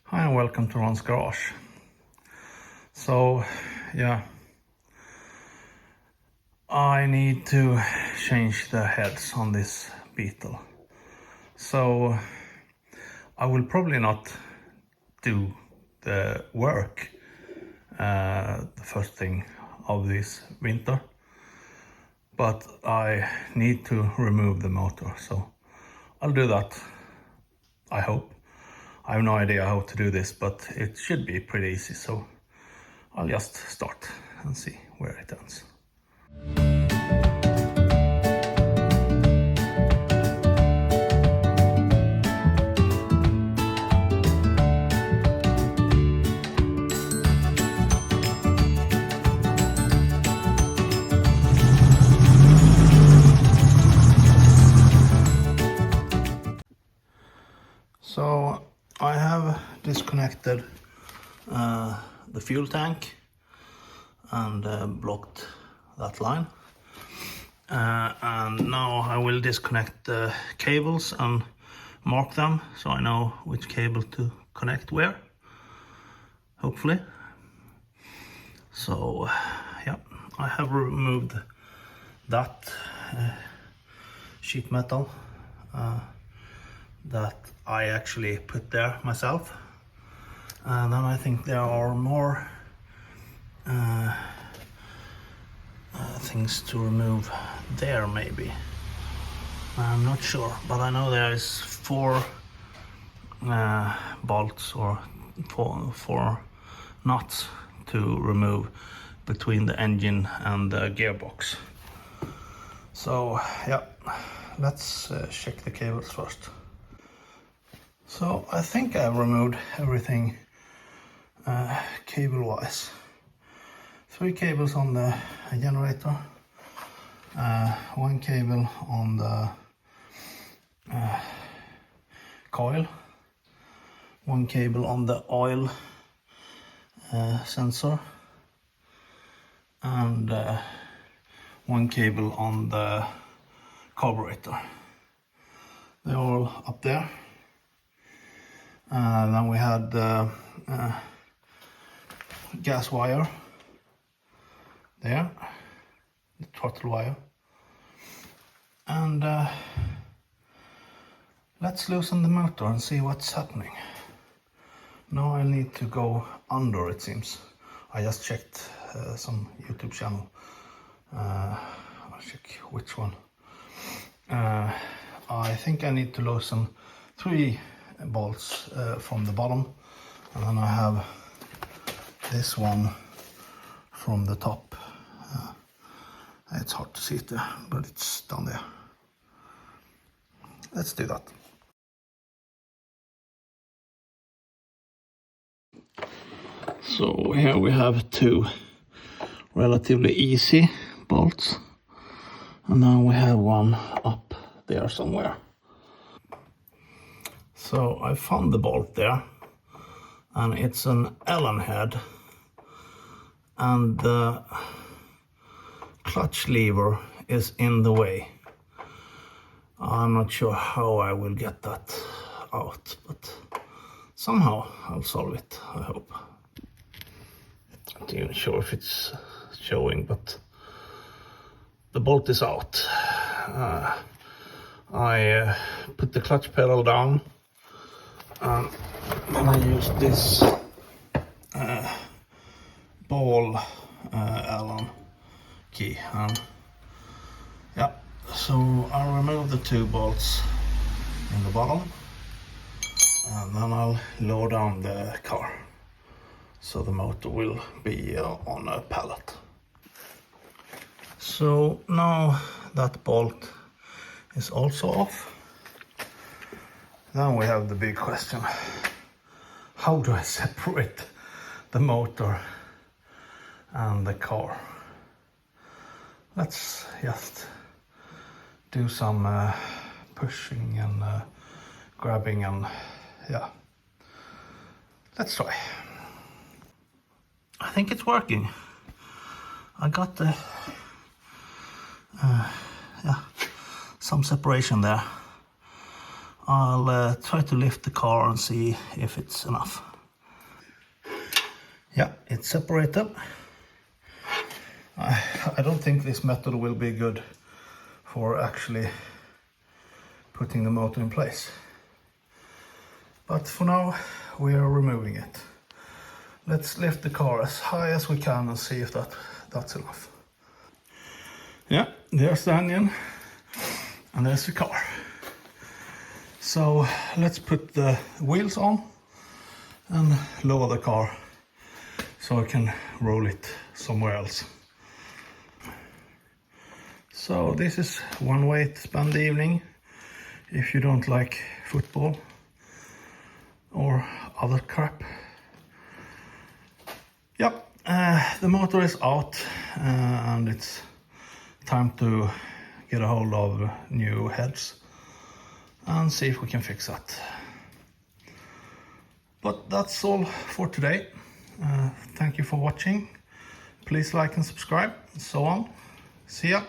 Hi and welcome to Ron's Garage. So, yeah, I need to change the heads on this Beetle. So, I will probably not do the work the first thing of this winter, but I need to remove the motor, so I'll do that, I hope. I have no idea how to do this, but it should be pretty easy, so I'll just start and see where it ends. So I have disconnected the fuel tank and blocked that line. And now I will disconnect the cables and mark them so I know which cable to connect where, hopefully. So yeah, I have removed that sheet metal that I actually put there myself. And then I think there are more things to remove there, maybe. I'm not sure, but I know there is 4 bolts or four nuts to remove between the engine and the gearbox. So yeah, let's check the cables first. So I think I've removed everything cable wise. 3 cables on the generator, 1 cable on the coil, 1 cable on the oil sensor, and 1 cable on the carburetor. They're all up there. Then we had the gas wire there, the throttle wire, and let's loosen the motor and see what's happening. Now I need to go under, it seems. I just checked some YouTube channel. I'll check which one. I think I need to loosen 3 bolts from the bottom, and then I have this one from the top. It's hard to see it there, but it's down there. Let's do that. So here we have 2 relatively easy bolts, and now we have one up there somewhere. So I found the bolt there, and it's an Allen head, and the clutch lever is in the way. I'm not sure how I will get that out, but somehow I'll solve it, I hope. I'm not even sure if it's showing, but the bolt is out. I put the clutch pedal down, and then I use this ball Allen key, and yeah, so I'll remove the 2 bolts in the bottom, and then I'll lower down the car so the motor will be on a pallet. So now that bolt is also off, then we have the big question: how do I separate the motor and the car? Let's just do some pushing and grabbing, and yeah, let's try. I think it's working. I got the some separation there. I'll try to lift the car and see if it's enough. Yeah, it's separated. I don't think this method will be good for actually putting the motor in place. But for now, we are removing it. Let's lift the car as high as we can and see if that's enough. Yeah, there's the engine and there's the car. So let's put the wheels on and lower the car so I can roll it somewhere else. So this is one way to spend the evening if you don't like football or other crap. Yep, the motor is out and it's time to get a hold of new heads and see if we can fix that. But that's all for today. Thank you for watching. Please like and subscribe and so on. See ya.